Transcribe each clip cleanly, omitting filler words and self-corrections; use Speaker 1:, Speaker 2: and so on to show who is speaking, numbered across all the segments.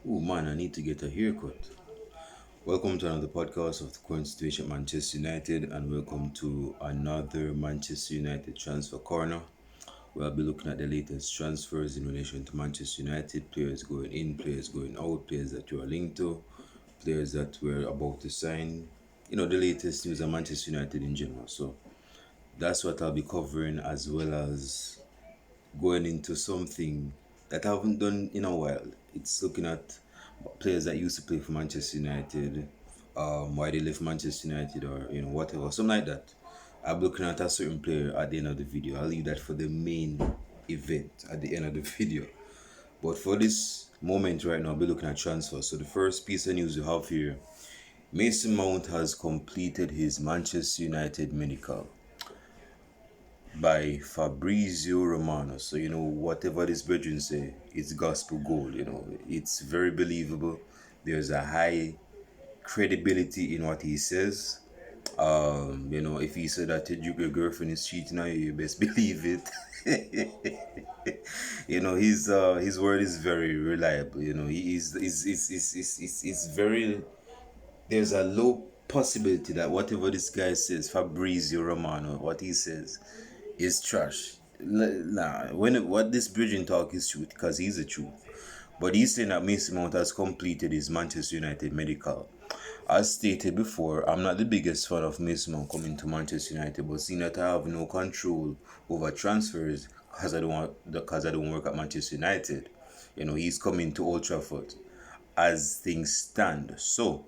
Speaker 1: Oh man, I need to get a haircut. Welcome to another podcast of the current situation at Manchester United, and welcome to another Manchester United transfer corner. We'll be looking at the latest transfers in relation to Manchester United, players going in, players going out, players that you are linked to, players that we're about to sign. The latest news on Manchester United in general. So that's what I'll be covering, as well as going into something that I haven't done in a while. It's looking at players that used to play for Manchester United, why they left Manchester United, or whatever, something like that. I'm looking at a certain player at the end of the video. I'll leave that for the main event at the end of the video. But for this moment right now, I'll be looking at transfers. So the first piece of news we have here: Mason Mount has completed his Manchester United medical by Fabrizio Romano. So whatever this brethren say, it's gospel gold. It's very believable. There's a high credibility in what he says. If he said that your girlfriend is cheating on you, you best believe it. His word is very reliable. He is very. There's a low possibility that whatever this guy says, Fabrizio Romano, what he says, is trash. Nah, what this bridging talk is truth, because he's the truth. But he's saying that Mason Mount has completed his Manchester United medical. As stated before, I'm not the biggest fan of Mason Mount coming to Manchester United, but seeing that I have no control over transfers because I don't work at Manchester United, he's coming to Old Trafford as things stand. So,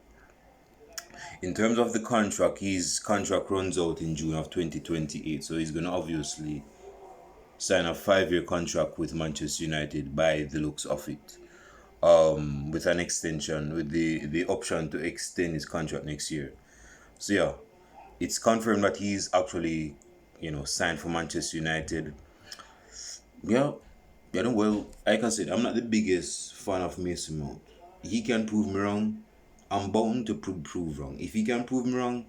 Speaker 1: in terms of the contract, his contract runs out in June of 2028, so he's going to obviously sign a 5-year contract with Manchester United by the looks of it, with an extension, with the option to extend his contract next year. So yeah, it's confirmed that he's actually, signed for Manchester United. Yeah, well, like I said, I'm not the biggest fan of Mason Mount. He can prove me wrong. I'm bound to prove wrong. If he can prove me wrong,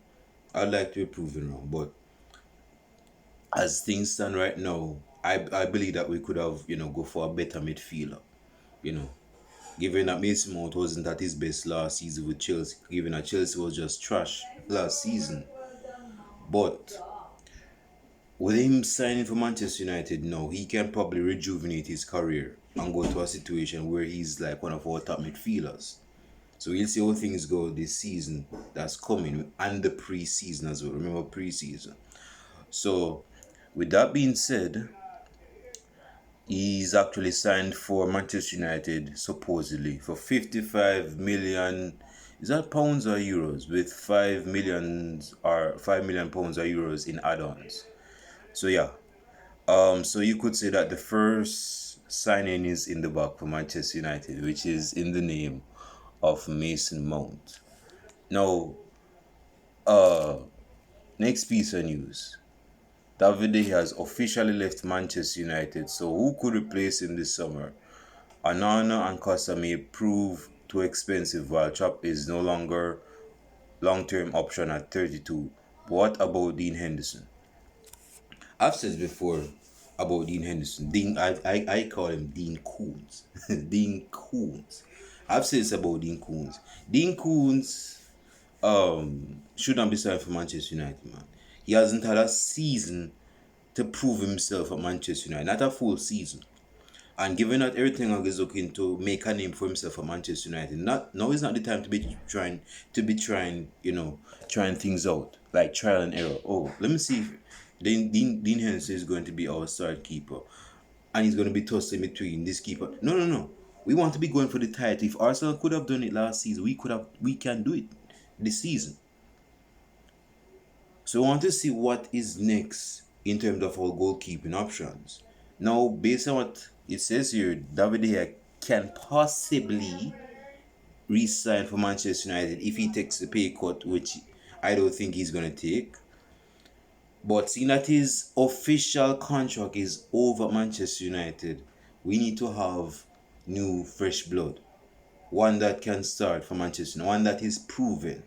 Speaker 1: I'd like to be proven wrong. But as things stand right now, I believe that we could have, go for a better midfielder. You know, given that Mason Mount wasn't at his best last season with Chelsea, given that Chelsea was just trash last season. But with him signing for Manchester United now, he can probably rejuvenate his career and go to a situation where he's like one of our top midfielders. So we'll see how things go this season that's coming, and the pre-season as well. Remember pre-season. So with that being said, he's actually signed for Manchester United supposedly for 55 million. Is that pounds or euros? With 5 million pounds or euros in add-ons. So yeah. So you could say that the first signing is in the back for Manchester United, which is in the name of Mason Mount. Now, next piece of news. David De Gea has officially left Manchester United, so who could replace him this summer? Onana and Costa may prove too expensive, while Chop is no longer long-term option at 32. What about Dean Henderson? I've said before about Dean Henderson. I call him Dean Koons. Dean Koons. I've said this about Dean Koons. Dean Koons should not be signed for Manchester United, man. He hasn't had a season to prove himself at Manchester United, not a full season. And given that everything is looking to make a name for himself at Manchester United, now is not the time to be trying, trying things out, like trial and error. Oh, let me see if Dean Henderson is going to be our start keeper, and he's going to be tossed in between this keeper. No. We want to be going for the title. If Arsenal could have done it last season, we can do it this season. So I want to see what is next in terms of our goalkeeping options. Now, based on what it says here, David De Gea can possibly re-sign for Manchester United if he takes the pay cut, which I don't think he's going to take. But seeing that his official contract is over at Manchester United, we need to have new, fresh blood. One that can start for Manchester United, one that is proven,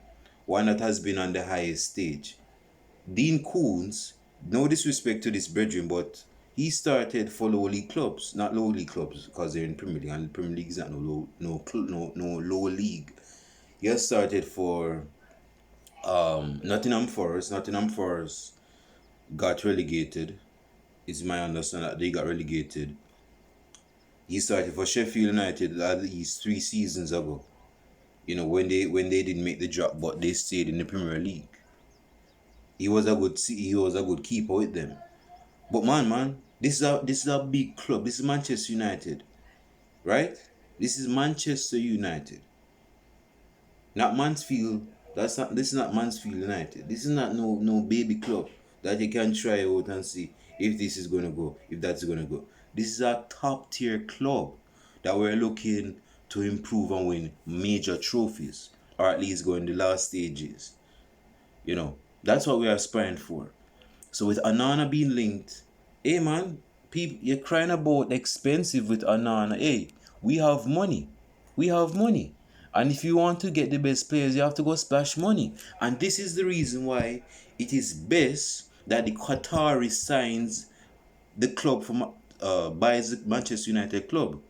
Speaker 1: one that has been on the highest stage. Dean Koons, no disrespect to this brethren, but He started for low league clubs, not low league clubs, because they're in Premier League, and Premier League is not no low league. He has started for Nottingham Forest. Nottingham Forest got relegated. It's my understanding that they got relegated. He started for Sheffield United at least 3 seasons ago. You know, when they didn't make the drop, but they stayed in the Premier League. He was a good keeper with them. But man, this is a big club. This is Manchester United, right? This is Manchester United, not Mansfield. This is not Mansfield United. This is not no baby club that you can try out and see if this is gonna go, if that's gonna go. This is a top tier club that we're looking to improve and win major trophies, or at least go in the last stages. You know, that's what we're aspiring for. So with Onana being linked, hey man, people you're crying about expensive with Onana. Hey, we have money. We have money. And if you want to get the best players, you have to go splash money. And this is the reason why it is best that the Qatari signs the club from buys the Manchester United club.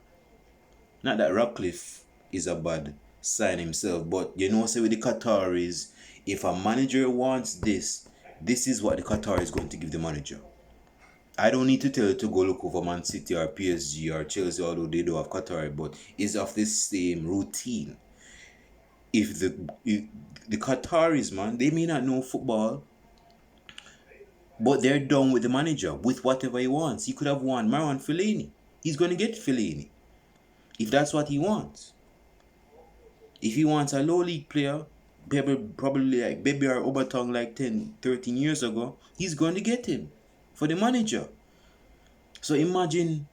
Speaker 1: Not that Ratcliffe is a bad sign himself, but you know, say with the Qataris, if a manager wants this, this is what the Qatar is going to give the manager. I don't need to tell you to go look over Man City or PSG or Chelsea, although they do have Qatar, but it's of the same routine. If the Qataris, man, they may not know football, but they're done with the manager with whatever he wants. He could have won Marwan Fellaini. He's going to get Fellaini if that's what he wants. If he wants a low league player, probably like Baby or Obertong like 10, 13 years ago, he's going to get him for the manager. So imagine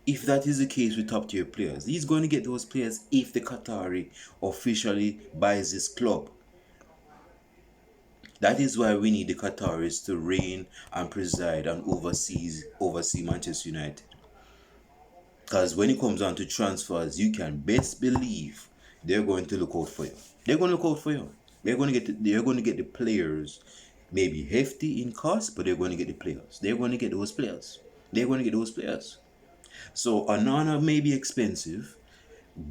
Speaker 1: if that is the case with top tier players. He's going to get those players if the Qatari officially buys this club. That is why we need the Qataris to reign and preside and oversee Manchester United. Because when it comes down to transfers, you can best believe they're going to look out for you. They're going to look out for you. They're going to get the players, maybe hefty in cost, but they're going to get the players. They're going to get those players. They're going to get those players. So Onana may be expensive,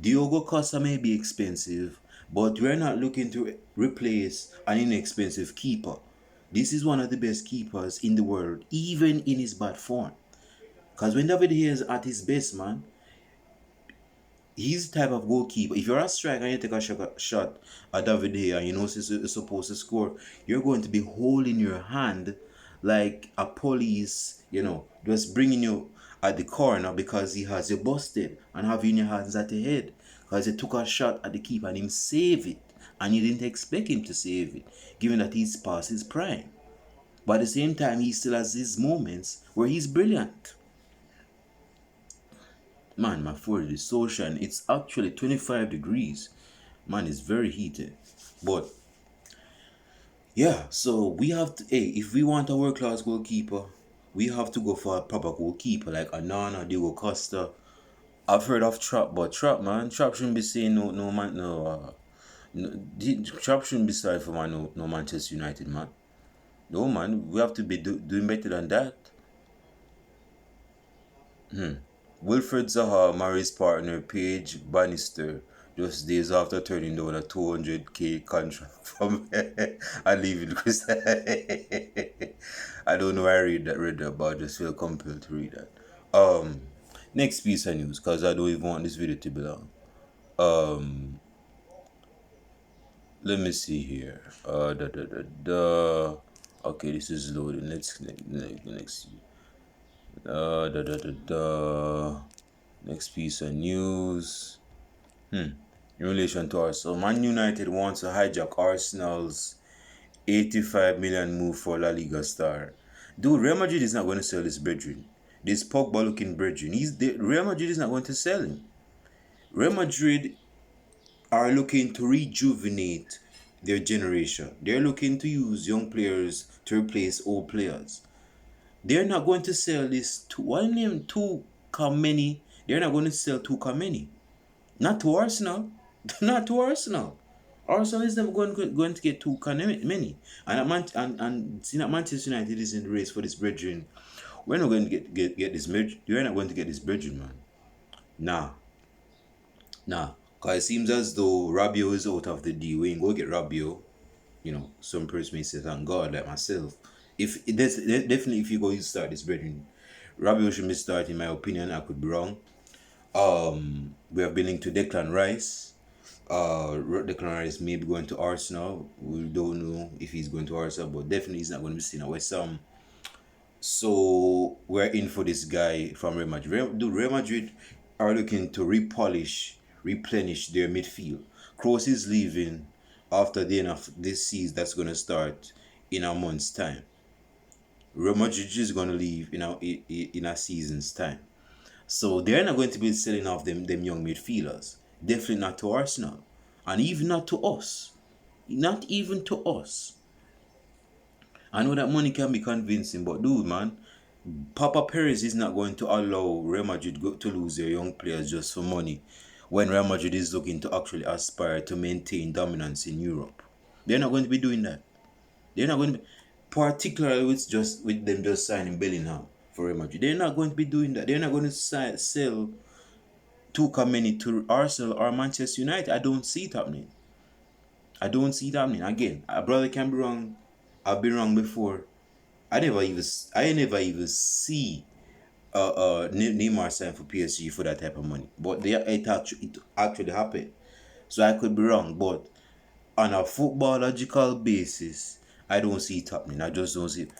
Speaker 1: Diogo Costa may be expensive, but we're not looking to replace an inexpensive keeper. This is one of the best keepers in the world, even in his bad form. Because when David De Gea is at his best, man, he's the type of goalkeeper. If you're a striker and you take a shot at David De Gea and you know he's supposed to score, you're going to be holding your hand like a police, just bringing you at the corner because he has you busted and having your hands at the head because he took a shot at the keeper and him save it and you didn't expect him to save it given that he's past his prime. But at the same time, he still has these moments where he's brilliant. Man, my forehead is so shiny. It's actually 25 degrees. Man, it's very heated. But yeah, so we have to, hey, if we want a world class goalkeeper, we have to go for a proper goalkeeper like Onana, Diogo Costa. I've heard of Trap, but Trap shouldn't be saying no man, Trap shouldn't be sorry for man, no Manchester United, man. No, man, we have to be doing better than that. Wilfred Zaha marries partner Paige Bannister just days after turning down a 200k contract from and leaving Crystal. I don't know why I read that, but I just feel compelled to read that. Next piece of news, because I don't even want this video to be long. Let me see here. Okay, this is loading. Next. Next piece of news. In relation to Arsenal, Man United wants to hijack Arsenal's 85 million move for La Liga star. Dude, Real Madrid is not going to sell this brethren. This Pogba looking brethren. Real Madrid is not going to sell him. Real Madrid are looking to rejuvenate their generation. They're looking to use young players to replace old players. They're not going to sell this to Kameni. They're not going to sell to Kameni. Not to Arsenal. Not to Arsenal. Arsenal is never going to get too many. And seeing that Manchester United is in the race for this brethren, We're not going to get this merge. You're not going to get this bridging, man. Nah, nah. Cause it seems as though Rabiot is out of the deal. We ain't go get Rabiot. You know, some person may say, thank God, like myself. If there's definitely if you go to start this brethren, Rabiot should be starting, in my opinion. I could be wrong. We have been linked to Declan Rice. Declan Rice may be going to Arsenal. We don't know if he's going to Arsenal, but definitely he's not going to be seen at West Ham. So we're in for this guy from Real Madrid. Real Madrid are looking to replenish their midfield. Kroos is leaving after the end of this season that's going to start in a month's time. Real Madrid is going to leave in a season's time. So they're not going to be selling off them young midfielders. Definitely not to Arsenal. And even not to us. Not even to us. I know that money can be convincing, but dude, man, Papa Perez is not going to allow Real Madrid to lose their young players just for money when Real Madrid is looking to actually aspire to maintain dominance in Europe. They're not going to be doing that. They're not going to be, particularly with them just signing Bellingham for Real Madrid. They're not going to be doing that. They're not going to sell Tuchel to Arsenal or Manchester United. I don't see it happening. I don't see it happening. Again, a brother can be wrong. I've been wrong before. I never even see Neymar sign for PSG for that type of money. But it actually happened. So I could be wrong, but on a football logical basis, I don't see it happening. I just don't see it.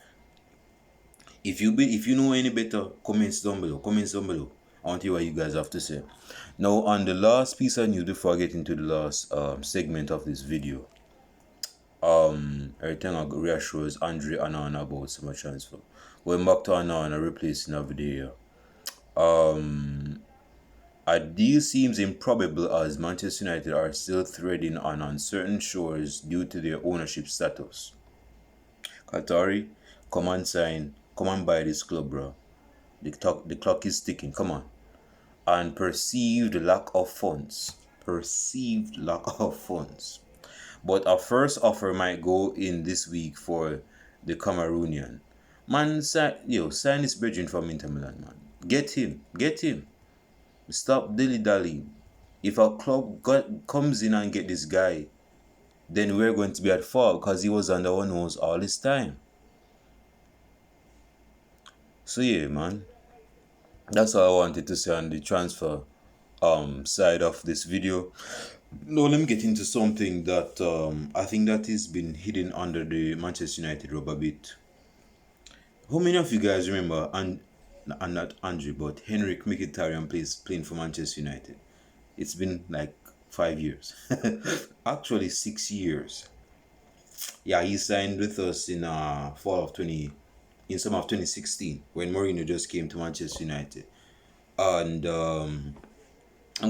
Speaker 1: If you know any better, comments down below. I want to hear what you guys have to say. Now, on the last piece of news before I get into the last segment of this video, everything I reassures Andre Onana about summer transfer. Going back to Onana replacing David De Gea. A deal seems improbable as Manchester United are still threading on uncertain shores due to their ownership status. Qatari, come and buy this club, bro. The clock is ticking, come on. And perceived lack of funds. But a first offer might go in this week for the Cameroonian. Man, sign this bridging from Inter Milan, man. Get him. Stop dilly-dallying. If a club comes in and get this guy, then we're going to be at fault because he was under our nose all this time. So yeah, man. That's all I wanted to say on the transfer side of this video. Now let me get into something that I think that has been hidden under the Manchester United rubber bit. How many of you guys remember, and not Andre, but Henrikh Mkhitaryan playing for Manchester United? It's been like 5 years. Actually 6 years. Yeah, he signed with us in summer of 2016 when Mourinho just came to Manchester United. And I'm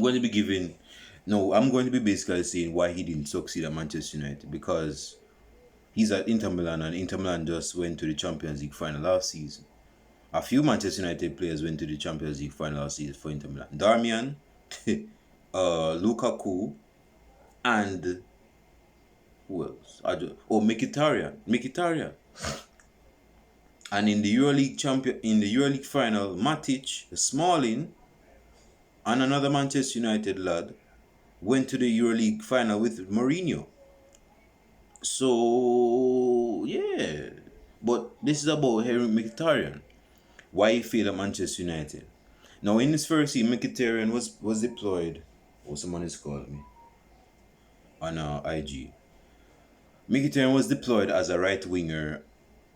Speaker 1: going to be basically saying why he didn't succeed at Manchester United, because he's at Inter Milan and Inter Milan just went to the Champions League final last season. A few Manchester United players went to the Champions League final last season for Inter Milan. Darmian, Lukaku, and who else? Mkhitaryan. And in the EuroLeague final, Matic, Smalling, and another Manchester United lad went to the EuroLeague final with Mourinho. So yeah, but this is about Henrikh Mkhitaryan. Why he failed at Manchester United. Now in his first season, Mkhitaryan was deployed. Oh, someone has called me on IG. Mkhitaryan was deployed as a right winger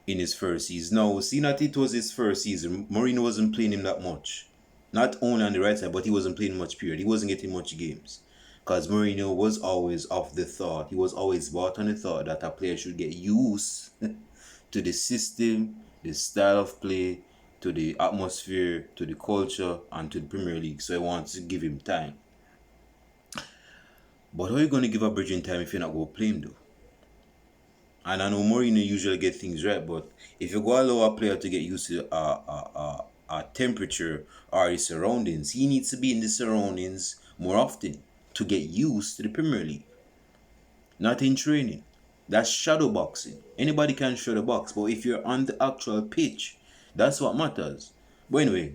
Speaker 1: in his first season. Now, seeing that it was his first season, Mourinho wasn't playing him that much. Not only on the right side, but he wasn't playing much period. He wasn't getting much games. Because Mourinho was always he was always bought on the thought that a player should get used to the system, the style of play, to the atmosphere, to the culture, and to the Premier League. So I want to give him time. But how are you going to give a bridging time if you're not going to play him, though? And I know Mourinho usually get things right, but if you go allow a player to get used to a temperature or his surroundings, he needs to be in the surroundings more often to get used to the Premier League. Not in training. That's shadow boxing. Anybody can shadow box, but if you're on the actual pitch, That's what matters. But anyway,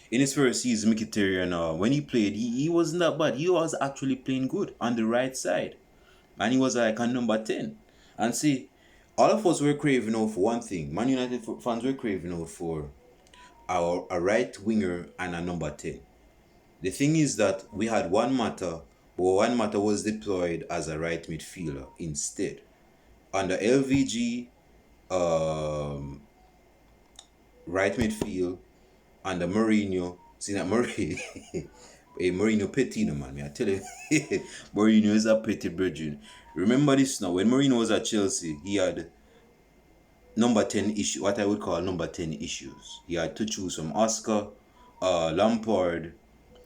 Speaker 1: in his first season, Mkhitaryan, when he played, he wasn't that bad. He was actually playing good on the right side. And he was like a number 10. And see, all of us were craving out for one thing. Man United fans were craving out for a right winger and a number 10. The thing is that we had one Mata, but one Mata was deployed as a right midfielder instead. Under LVG, um, right midfield, under Mourinho, see that Mourinho, hey, Mourinho Petino, man, I tell you, Mourinho is a petty brethren. Remember this now, when Mourinho was at Chelsea, he had number 10 issue, what I would call number 10 issues. He had to choose from Oscar, Lampard,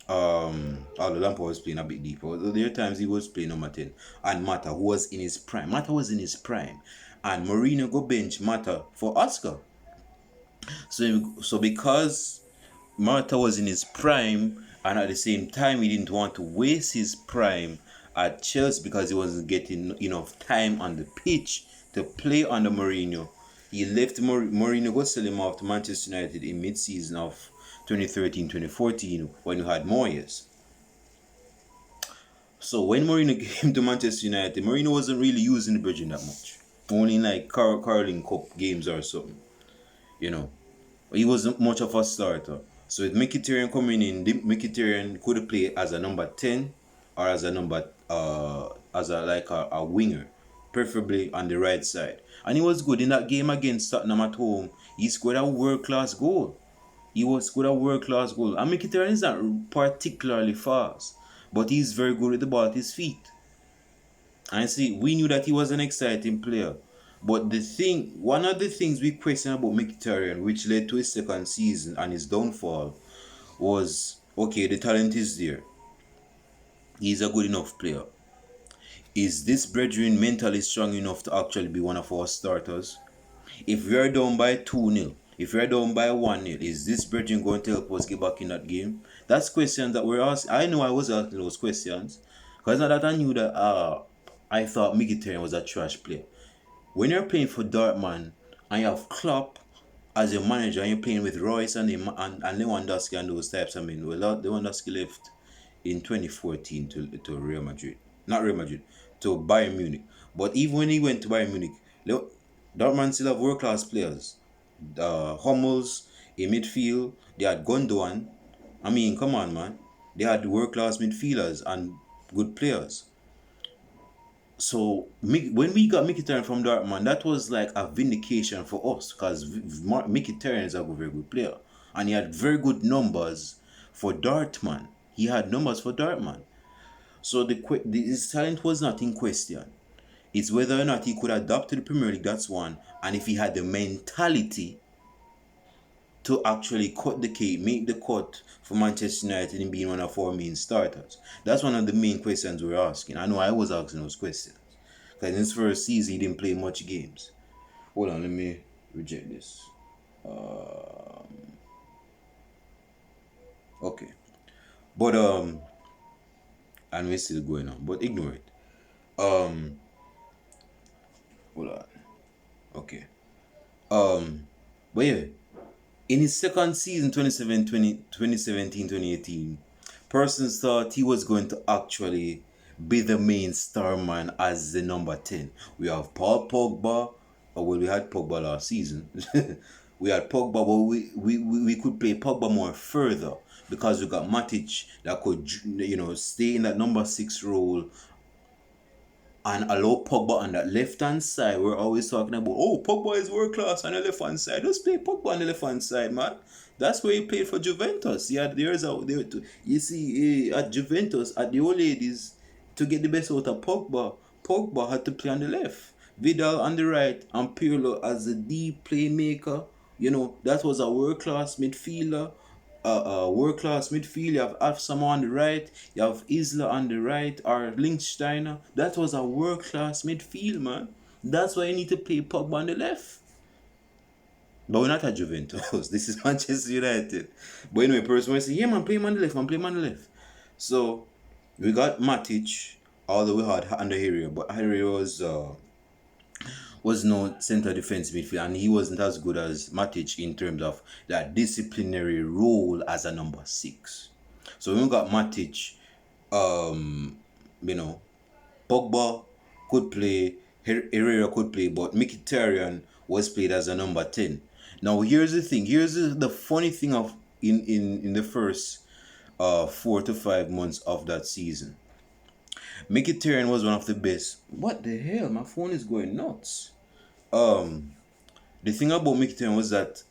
Speaker 1: although Lampard was playing a bit deeper. There are times he was playing number 10. And Mata, who was in his prime. Mata was in his prime. And Mourinho go bench Mata for Oscar. So because Mata was in his prime, and at the same time he didn't want to waste his prime at Chelsea because he wasn't getting enough time on the pitch to play under Mourinho, he left Mourinho go sell him off to Manchester United in mid-season of 2013-2014 when you had Moyes. So when Mourinho came to Manchester United, Mourinho wasn't really using the bridging that much. Only in like Carling Cup games or something. You know. He wasn't much of a starter. So with Mkhitaryan coming in, Mkhitaryan could play as a number 10 or as a number as a winger, preferably on the right side. And he was good in that game against Tottenham at home. He scored a world-class goal. Scored a world-class goal. And Mkhitaryan is not particularly fast, but he's very good with the ball at his feet. And see, we knew that he was an exciting player. But one of the things we questioned about Mkhitaryan, which led to his second season and his downfall, was, okay, the talent is there. He's a good enough player. Is this brethren mentally strong enough to actually be one of our starters? If we are down by 2-0, if we are down by 1-0, is this brethren going to help us get back in that game? That's questions that we're asking. I know I was asking those questions. Because not that I knew that I thought Mkhitaryan was a trash player. When you're playing for Dortmund and you have Klopp as your manager and you're playing with Royce and Lewandowski and those types, Lewandowski left in 2014 to Real Madrid. Not Real Madrid, to Bayern Munich. But even when he went to Bayern Munich, Dortmund still have world-class players. Hummels in midfield, they had Gundogan. I mean, come on, man. They had world-class midfielders and good players. So when we got Mkhitaryan from Dortmund, that was like a vindication for us because Mkhitaryan is a very good player. And he had very good numbers for Dortmund. He had numbers for Dortmund. So his talent was not in question. It's whether or not he could adapt to the Premier League, that's one. And if he had the mentality to actually cut the cake, make the cut for Manchester United in being one of our main starters. That's one of the main questions we're asking. I know I was asking those questions. Because in his first season, he didn't play much games. Hold on, let me reject this. Okay. But, and we're still going on. But ignore it. Hold on. Okay. But yeah. In his second season, 2017-2018, persons thought he was going to actually be the main star man as the number 10. We have Paul Pogba, we had Pogba last season. We had Pogba, but we could play Pogba more further because we got Matic that could, stay in that number 6 role and allow Pogba on that left-hand side. We're always talking about, Pogba is world-class on the left-hand side. Just play Pogba on the left-hand side, man. That's where he played for Juventus. Yeah, you see, at Juventus, at the old ladies, to get the best out of Pogba had to play on the left. Vidal on the right, and Pirlo as a deep playmaker. That was a world-class midfielder. World-class midfield. You have someone on the right, you have Isla on the right, or Linksteiner. That was a world-class midfield, man. That's why you need to play Pogba on the left. But we're not at Juventus. This is Manchester United. But anyway, person will say, yeah, man, play him on the left, So So we got Matic, although we had under Henrikh, but Henrikh was no center defense midfield, and he wasn't as good as Matic in terms of that disciplinary role as a number six. So when we got Matic, um, you know, Pogba could play, Herrera could play, but Mkhitaryan was played as a number 10. Now here's the thing. Here's the funny thing of in the first 4 to 5 months of that season. Mkhitaryan was one of the best. What the hell? My phone is going nuts. Um, the thing about Mkhitaryan was that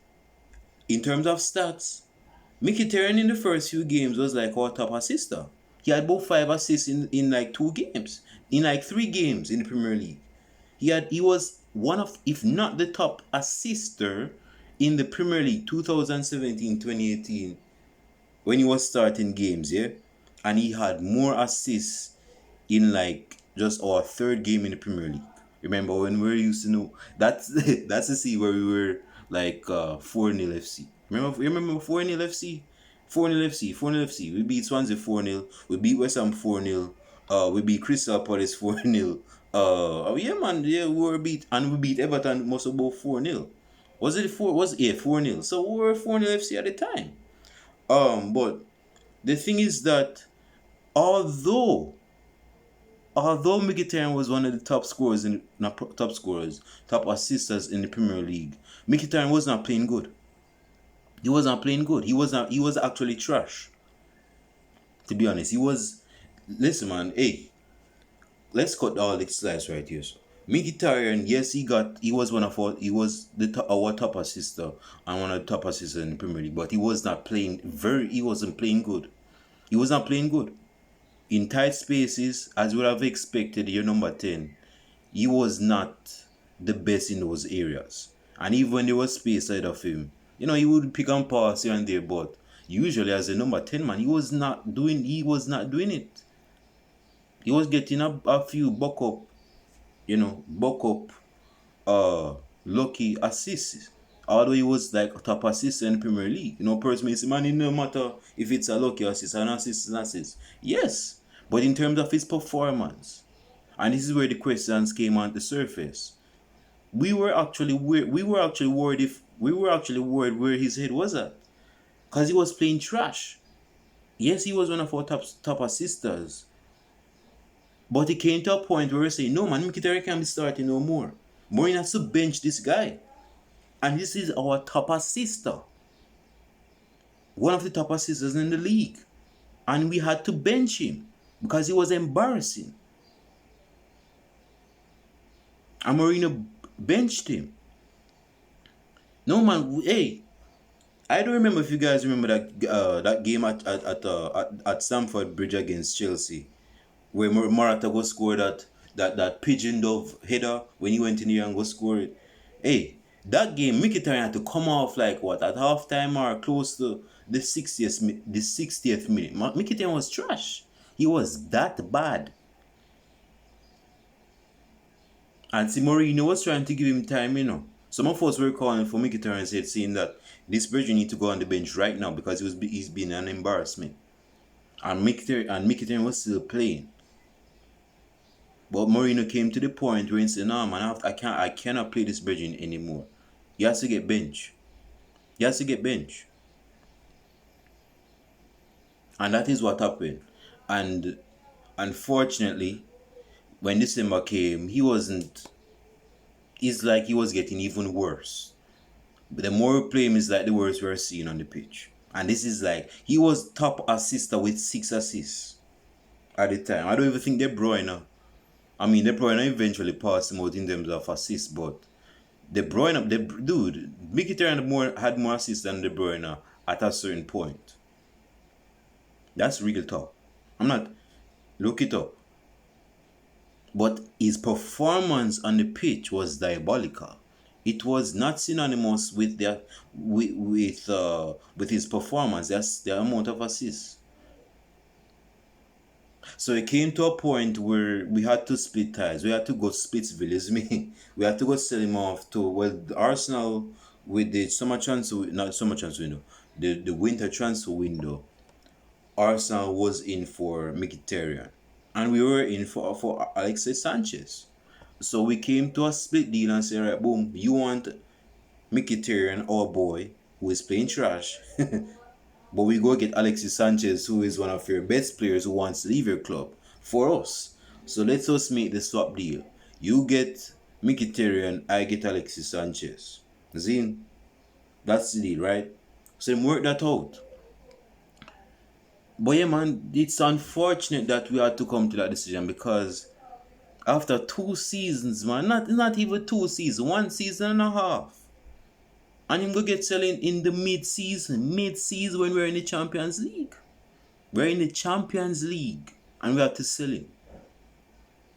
Speaker 1: in terms of stats, Mkhitaryan in the first few games was like our top assister. He had about 5 assists in like 2 games, in like 3 games in the Premier League. He was one of, if not the top assister in the Premier League 2017-2018 when he was starting games, yeah? And he had more assists in like just our third game in the Premier League. Remember when we used to know that's that's the see where we were like 4-0 FC. Remember 4-0 FC? 4-0 FC, 4-0 FC. We beat Swansea 4-0. We beat West Ham 4-0. We beat Crystal Palace 4-0. Oh yeah man, yeah, we were beat and we beat Everton most about 4-0. Was it 4 was yeah 4-0. So we were 4-0 FC at the time. But the thing is that although although Mkhitaryan was one of the top scorers in not top scorers, top assisters in the Premier League, Mkhitaryan was not playing good. He was not playing good. He was actually trash. To be honest, he was. Listen, man. Hey, let's cut all the slides right here. So, Mkhitaryan, yes, he was one of our top assister and one of the top assisters in the Premier League, but he was not playing he wasn't playing good. He was not playing good. In tight spaces, as you would have expected, your number 10, he was not the best in those areas. And even when there was space ahead of him, he would pick and pass here and there, but usually as a number 10 man, he was not doing it. He was getting a few buck up lucky assists. Although he was like a top assist in the Premier League. Personally, man, it no matter if it's a lucky assist, an assist, an assist. Yes. But in terms of his performance, and this is where the questions came on the surface, we were actually worried where his head was at. Because he was playing trash. Yes, he was one of our top assisters. But it came to a point where we say, no man, Mkhitaryan can't be starting no more. Mourinho has to bench this guy. And this is our top assister. One of the top assisters in the league. And we had to bench him because he was embarrassing. And Mourinho benched him. No man, hey, I don't remember if you guys remember that game at Stamford Bridge against Chelsea, where Morata go score that pigeon dove header when he went in here and go score it. Hey, that game, Mkhitaryan had to come off like what, at halftime or close to the 60th minute. Mkhitaryan was trash. He was that bad. And see, Mourinho was trying to give him time. Some of us were calling for Mkhitaryan saying that this Bridge need to go on the bench right now because he's been an embarrassment. And Mkhitaryan was still playing. But Mourinho came to the point where he said, "No man, I cannot play this Bridge anymore. He has to get bench. He has to get bench." And that is what happened. And unfortunately, when December came, it's like he was getting even worse. But the more we play him, it's like the worse we're seeing on the pitch. And this is like, he was top assister with 6 assists at the time. I don't even think De Bruyne eventually passed him out in terms of assists, but Mkhitaryan had more assists than De Bruyne at a certain point. That's real talk. Look it up. But his performance on the pitch was diabolical. It was not synonymous with his performance. That's the amount of assists. So it came to a point where we had to split ties. We had to go split Villiers. We had to go sell him off to Arsenal with the the winter transfer window. Arsenal was in for Mkhitaryan. And we were in for Alexis Sanchez. So we came to a split deal and said, right, boom, you want Mkhitaryan, our boy, who is playing trash, but we go get Alexis Sanchez, who is one of your best players who wants to leave your club for us. So let's us make the swap deal. You get Mkhitaryan, I get Alexis Sanchez. Zin, that's the deal, right? So then work that out. But yeah, man, it's unfortunate that we had to come to that decision because after 2 seasons, man, not even 2 seasons, 1 season and a half. And him go get selling in the mid-season when we're in the Champions League. We're in the Champions League and we have to sell him.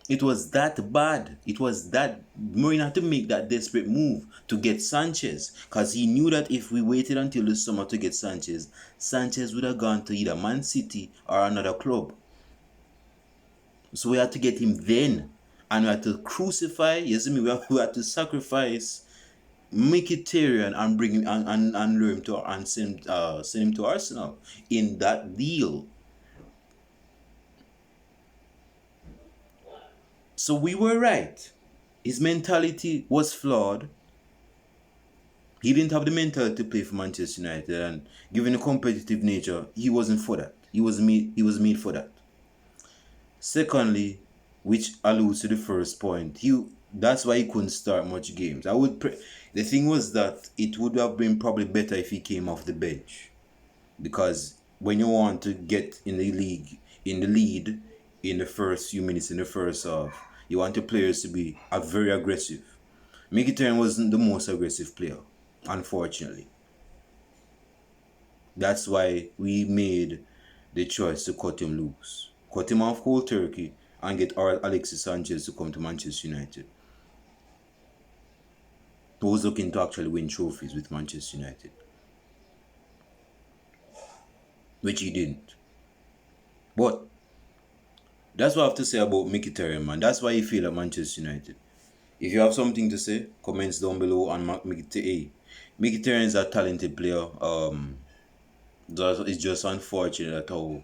Speaker 1: It was that bad. It was that Mourinho had to make that desperate move to get Sanchez because he knew that if we waited until the summer to get Sanchez, Sanchez would have gone to either Man City or another club. So we had to get him then, and we had to crucify. You see me? We had to sacrifice Mkhitaryan and bring him and lure him to and send him to Arsenal in that deal. So we were right. His mentality was flawed. He didn't have the mentality to play for Manchester United, and given the competitive nature, he wasn't for that. He was made for that. Secondly, which alludes to the first point, that's why he couldn't start much games. The thing was that it would have been probably better if he came off the bench, because when you want to get in the lead in the first few minutes in the first half, you want your players to be very aggressive. Mkhitaryan wasn't the most aggressive player, unfortunately. That's why we made the choice to cut him loose. Cut him off cold turkey and get Alexis Sanchez to come to Manchester United. Who was looking to actually win trophies with Manchester United. Which he didn't. But that's what I have to say about Mkhitaryan, man. That's why he failed at Manchester United. If you have something to say, comments down below on Mkhitaryan. Mkhitaryan is a talented player. It's just unfortunate that how.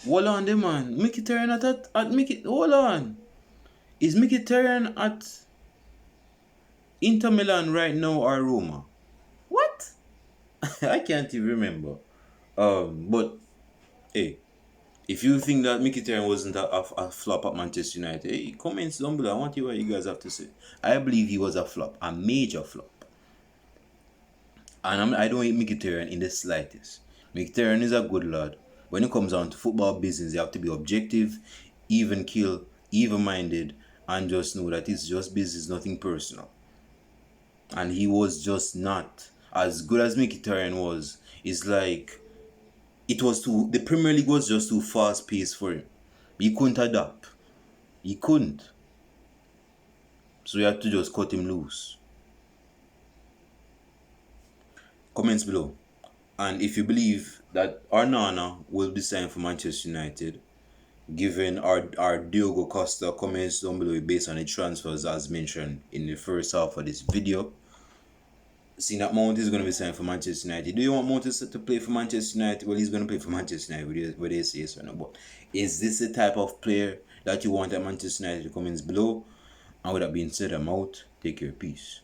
Speaker 1: Hold on, there, man. Mkhitaryan hold on. Is Mkhitaryan at Inter Milan right now or Roma? What? I can't even remember. But hey, if you think that Mkhitaryan wasn't a flop at Manchester United, hey, comments down below. I want to hear what you guys have to say. I believe he was a flop, a major flop. And I don't hate Mkhitaryan in the slightest. Mkhitaryan is a good lad. When it comes down to football business, you have to be objective, even-minded, and just know that it's just business, nothing personal. And he was just not. As good as Mkhitaryan was, it's like the Premier League was just too fast-paced for him. He couldn't adapt. He couldn't. So you had to just cut him loose. Comments below. And if you believe that Onana will be signed for Manchester United, given our Diogo Costa, comments down below based on the transfers as mentioned in the first half of this video. Seeing that Mount is going to be signed for Manchester United. Do you want Mount to play for Manchester United? Well, he's going to play for Manchester United, whether they say yes or no. But is this the type of player that you want at Manchester United? Comments below. And with that being said, I'm out. Take care. Peace.